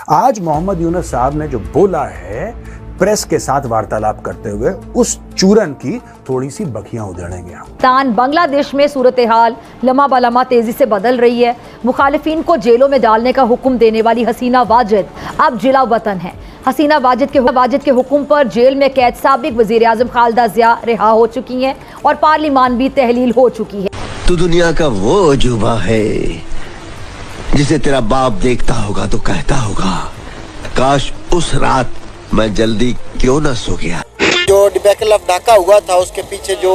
आज मोहम्मद यूनुस साहब ने जो बोला है प्रेस के साथ वार्तालाप करते हुए, उस चूरन की थोड़ी सी बखियां उधेड़ेंगे हम। बांग्लादेश में सूरत हाल लम्हा बलम्हा तेजी से बदल रही है। मुखालिफिन को जेलों में डालने का हुक्म देने वाली हसीना वाजिद अब जिला वतन है। हसीना वाजिद के हुक्म पर जेल में कैद साबिक वजीर आजम खालिदा जिया रिहा हो चुकी हैं और पार्लिमान भी तहलील हो चुकी है। तू दुनिया का वो अजूबा है जिसे तेरा बाप देखता होगा तो कहता होगा काश उस रात मैं जल्दी क्यों ना सो गया। जो डिबेकल ऑफ ढाका हुआ था उसके पीछे जो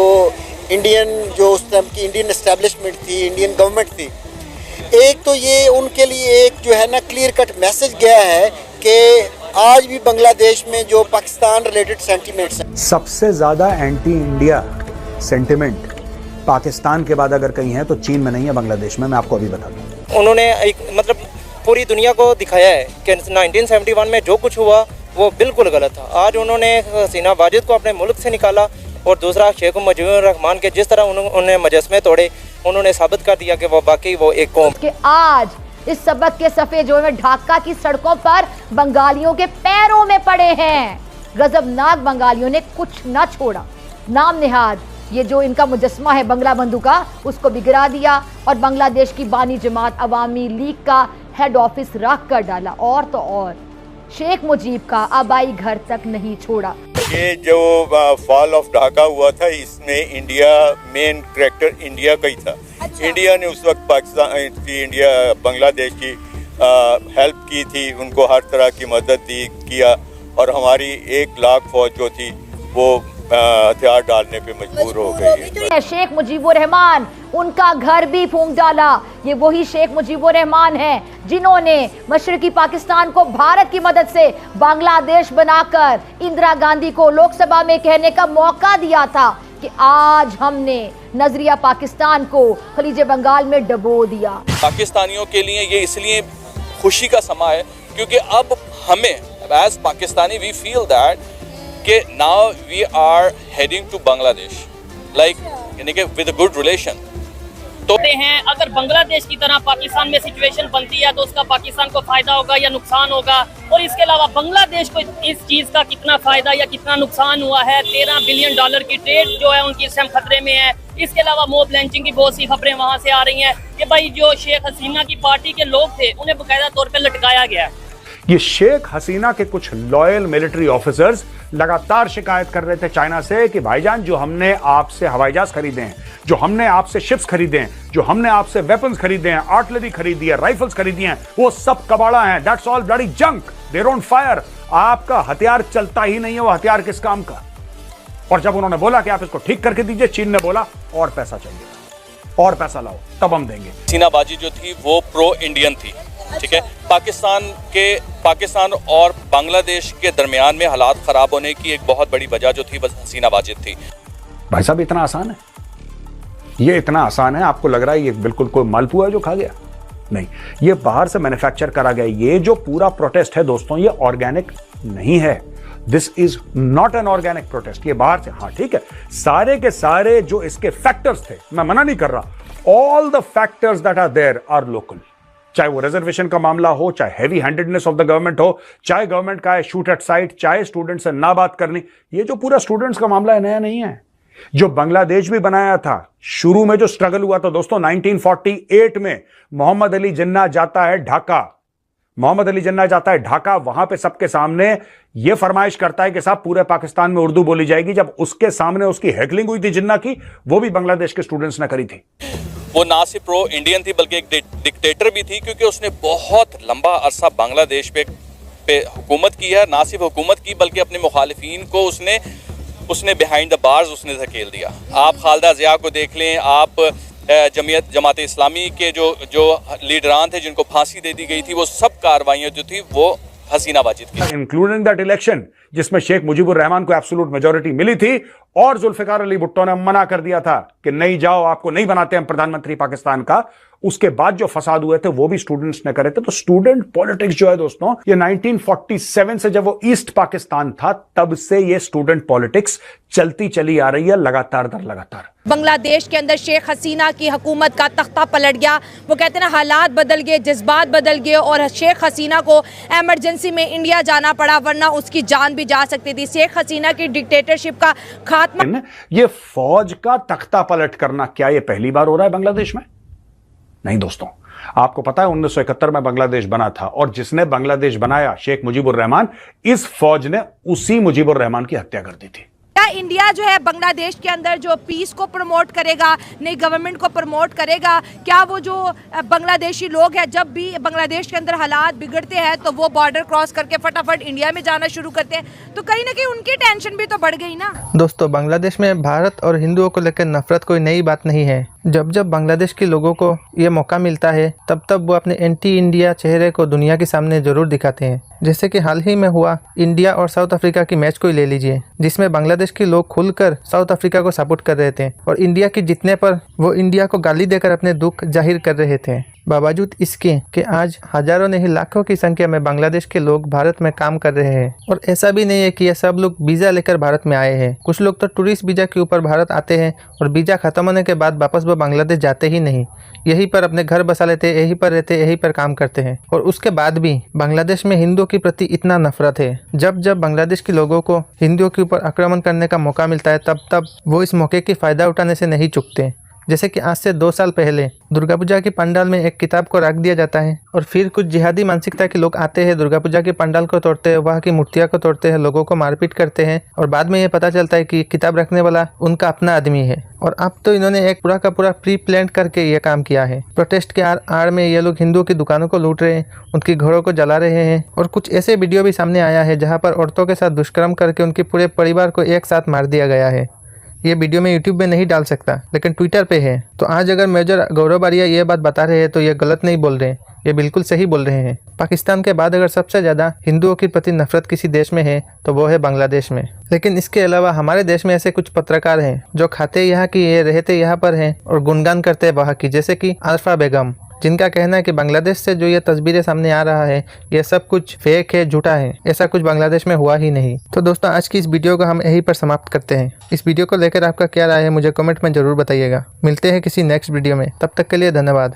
उस टाइम की इंडियन एस्टेब्लिशमेंट थी, इंडियन गवर्नमेंट थी, एक तो ये उनके लिए एक जो है ना क्लियर कट मैसेज गया है कि आज भी बांग्लादेश में जो पाकिस्तान रिलेटेड सेंटिमेंट्स हैं, सबसे ज्यादा एंटी इंडिया सेंटिमेंट पाकिस्तान के बाद अगर कहीं है तो चीन में नहीं है, बांग्लादेश में। मैं आपको अभी बता दूं, उन्होंने एक पूरी दुनिया को दिखाया है कि 1971 में जो कुछ हुआ वो बिल्कुल गलत था। आज उन्होंने हसीना वाजिद को अपने मुल्क से निकाला और दूसरा शेख मुजीबुर रहमान के जिस तरह उन्होंने मुजस्समे तोड़े, उन्होंने साबित कर दिया कि वो वाकई वो एक कौम कि आज इस सबक के सफ़े जो में ढाका की सड़कों पर बंगालियों के पैरों में पड़े हैं। गजबनाक बंगालियों ने कुछ न छोड़ा। नाम निहाद ये जो इनका मुजस्मा है बंगला बंधु का, उसको बिगड़ा दिया और बांग्लादेश की बानी जमात अवामी लीग का हेड ऑफिस रख कर डाला। और तो और शेख मुजीब का आबाई घर तक नहीं छोड़ा। ये जो फॉल ऑफ ढाका हुआ था, इसमें इंडिया मेन कैरेक्टर इंडिया का ही था। अच्छा। इंडिया ने उस वक्त पाकिस्तान की बांग्लादेश की हेल्प की थी, उनको हर तरह की मदद किया और हमारी 1 लाख फौज जो थी वो हथियार डालने पे मजबूर हो गई है। शेख मुजीबुर रहमान उनका घर भी फूंक डाला। ये वही शेख मुजीबुर रहमान हैं जिन्होंने मशरकी पाकिस्तान को भारत की मदद से बांग्लादेश बनाकर इंदिरा गांधी को लोकसभा में कहने का मौका दिया था कि आज हमने नजरिया पाकिस्तान को खलीज बंगाल में डबो दिया। पाकिस्तानियों के लिए ये इसलिए खुशी का समा है क्योंकि अब हमें as Pakistani we feel that कि now we are heading to Bangladesh like यानी कि विद गुड रिलेशन। तो हैं अगर बांग्लादेश की तरह पाकिस्तान में सिचुएशन बनती है तो उसका पाकिस्तान को फायदा होगा या नुकसान होगा, और इसके अलावा बांग्लादेश को इस चीज का कितना फायदा या कितना नुकसान हुआ है। $13 बिलियन की ट्रेड जो है उनकी इस टाइम खतरे में है। इसके अलावा मॉब लिंचिंग की बहुत सी खबरें वहाँ से आ रही हैं कि भाई जो शेख हसीना की पार्टी के लोग थे उन्हें बाकायदा तौर पर लटकाया गया। ये शेख हसीना के कुछ लॉयल मिलिट्री ऑफिसर्स लगातार शिकायत कर रहे थे चाइना से कि भाईजान जो हमने आपसे हवाई जहाज खरीदे हैं, जो हमने आपसे शिप्स खरीदे हैं, जो हमने आपसे वेपन्स खरीदे हैं, आर्टिलरी खरीदी है, राइफल्स खरीदी हैं, वो सब कबाड़ा हैं। That's all bloody junk, they don't fire. आपका हथियार चलता ही नहीं है, वो हथियार किस काम का। और जब उन्होंने बोला कि आप इसको ठीक करके दीजिए, चीन ने बोला और पैसा चाहिए, और पैसा लाओ तब हम देंगे। हसीना वाजिद जो थी वो प्रो इंडियन थी, ठीक है। पाकिस्तान और बांग्लादेश के दरमियान में हालात खराब होने की एक बहुत बड़ी वजह जो थी बस हसीना वाजिद थी। भाई साहब इतना आसान है, ये इतना आसान है। आपको लग रहा है ये बिल्कुल कोई मालपुआ है जो खा गया? नहीं, ये बाहर से मैन्युफैक्चर करा गया। ये जो पूरा प्रोटेस्ट है दोस्तों, ये ऑर्गेनिक नहीं है। This is not an organic protest. ये बाहर से, हाँ ठीक है, सारे के सारे जो इसके फैक्टर्स थे, मैं मना नहीं कर रहा, all the factors that are there are local. चाहे वो रिजर्वेशन का मामला हो, चाहे heavy handedness of the government हो, चाहे गवर्नमेंट का है शूट एट साइट, चाहे स्टूडेंट से ना बात करनी। ये जो पूरा स्टूडेंट्स का मामला है नया नहीं है। जो बांग्लादेश भी बनाया था, शुरू में जो स्ट्रगल हुआ था दोस्तों 1948 में, मोहम्मद अली जिन्ना जाता है ढाका। वहां पे सबके सामने यह फरमाइश करता है कि साहब पूरे पाकिस्तान में उर्दू बोली जाएगी। जब उसके सामने उसकी हैकलिंग हुई थी जिन्ना की, वो भी बांग्लादेश के स्टूडेंट्स ने करी थी। वो ना सिर्फ प्रो इंडियन थी बल्कि एक डिक्टेटर भी थी क्योंकि उसने बहुत लंबा अरसा बांग्लादेश पे हुकूमत की है। ना सिर्फ हुकूमत की बल्कि अपने मुखालिफिन को उसने बिहाइंड द बार्स उसने धकेल दिया। आप खालिदा जिया को देख लें, आप जमात इस्लामी के जो लीडरान थे जिनको फांसी दे दी गई थी, वो सब कार्रवाइयाँ जो थी वो हसीना वाजिद की। इंक्लूडिंग दैट इलेक्शन जिसमें शेख मुजीबुर रहमान को एब्सोल्यूट मेजॉरिटी मिली थी और जुल्फिकार अली भुट्टो ने मना कर दिया था कि नहीं जाओ, आपको नहीं बनाते हम प्रधानमंत्री पाकिस्तान का। उसके बाद जो फसाद हुए थे वो भी स्टूडेंट्स ने करे थे। तो स्टूडेंट पॉलिटिक्स जो है दोस्तों, ये 1947 से जब वो ईस्ट पाकिस्तान था तब से ये स्टूडेंट पॉलिटिक्स चलती चली आ रही है, लगातार दर लगातार। बांग्लादेश के अंदर शेख हसीना की हुकूमत का तख्ता पलट गया। वो कहते हैं ना, हालात बदल गए, जज्बात बदल गए और शेख हसीना को एमरजेंसी में इंडिया जाना पड़ा, वरना उसकी जान भी जा सकती थी। शेख हसीना की डिक्टेटरशिप का खात्मा। ये फौज का तख्ता पलट करना क्या ये पहली बार हो रहा है बांग्लादेश में? नहीं दोस्तों, आपको पता है 1971 में बांग्लादेश बना था और जिसने बांग्लादेश बनाया शेख मुजीबुर रहमान, इस फौज ने उसी मुजीबुर रहमान की हत्या कर दी थी। इंडिया जो है बांग्लादेश के अंदर जो पीस को प्रमोट करेगा, नई गवर्नमेंट को प्रमोट करेगा, क्या वो जो बांग्लादेशी लोग हैं जब भी बांग्लादेश के अंदर हालात बिगड़ते हैं तो वो बॉर्डर क्रॉस करके फटाफट इंडिया में जाना शुरू करते हैं, तो कहीं ना कहीं उनकी टेंशन भी तो बढ़ गई ना। दोस्तों, बांग्लादेश में भारत और हिंदुओं को लेकर नफरत कोई नई बात नहीं है। जब जब बांग्लादेश के लोगों को ये मौका मिलता है तब तब वो अपने एंटी इंडिया चेहरे को दुनिया के सामने जरूर दिखाते हैं। जैसे कि हाल ही में हुआ इंडिया और साउथ अफ्रीका की मैच को ही ले लीजिए, जिसमें बांग्लादेश के लोग खुलकर साउथ अफ्रीका को सपोर्ट कर रहे थे और इंडिया के जीतने पर वो इंडिया को गाली देकर अपने दुख जाहिर कर रहे थे। बावजूद इसके कि आज हजारों नहीं लाखों की संख्या में बांग्लादेश के लोग भारत में काम कर रहे हैं। और ऐसा भी नहीं है कि ये सब लोग वीज़ा लेकर भारत में आए हैं। कुछ लोग तो टूरिस्ट वीज़ा के ऊपर भारत आते हैं और वीज़ा ख़त्म होने के बाद वापस वो बांग्लादेश जाते ही नहीं, यहीं पर अपने घर बसा लेते, यहीं पर रहते, यहीं पर काम करते हैं। और उसके बाद भी बांग्लादेश में हिंदुओं के प्रति इतना नफरत है। जब जब बांग्लादेश के लोगों को हिंदुओं के ऊपर आक्रमण करने का मौका मिलता है तब तब वो इस मौके की फ़ायदा उठाने से नहीं चूकते। जैसे कि आज से 2 साल पहले दुर्गा पूजा की पंडाल में एक किताब को रख दिया जाता है और फिर कुछ जिहादी मानसिकता के लोग आते हैं, दुर्गा पूजा के पंडाल को तोड़ते हैं, वहाँ की मूर्तियाँ को तोड़ते हैं, लोगों को मारपीट करते हैं और बाद में ये पता चलता है कि किताब रखने वाला उनका अपना आदमी है। और अब तो इन्होंने एक पूरा का पूरा प्री प्लान करके ये काम किया है। प्रोटेस्ट के आड़ में ये लोग हिंदुओं की दुकानों को लूट रहे हैं, उनके घरों को जला रहे हैं और कुछ ऐसे वीडियो भी सामने आया है जहाँ पर औरतों के साथ दुष्कर्म करके उनके पूरे परिवार को एक साथ मार दिया गया है। ये वीडियो मैं यूट्यूब में नहीं डाल सकता, लेकिन ट्विटर पे है। तो आज अगर मेजर गौरव बारिया ये बात बता रहे हैं तो ये गलत नहीं बोल रहे हैं, ये बिल्कुल सही बोल रहे हैं। पाकिस्तान के बाद अगर सबसे ज़्यादा हिंदुओं के प्रति नफरत किसी देश में है तो वो है बांग्लादेश में। लेकिन इसके अलावा हमारे देश में ऐसे कुछ पत्रकार हैं जो खाते यहाँ की है, रहते यहाँ पर हैं और गुणगान करते हैं वहाँ की, जैसे कि आरफा बेगम, जिनका कहना है कि बांग्लादेश से जो ये तस्वीरें सामने आ रहा है ये सब कुछ फेक है, झूठा है, ऐसा कुछ बांग्लादेश में हुआ ही नहीं। तो दोस्तों, आज की इस वीडियो को हम यहीं पर समाप्त करते हैं। इस वीडियो को लेकर आपका क्या राय है मुझे कमेंट में ज़रूर बताइएगा। मिलते हैं किसी नेक्स्ट वीडियो में, तब तक के लिए धन्यवाद।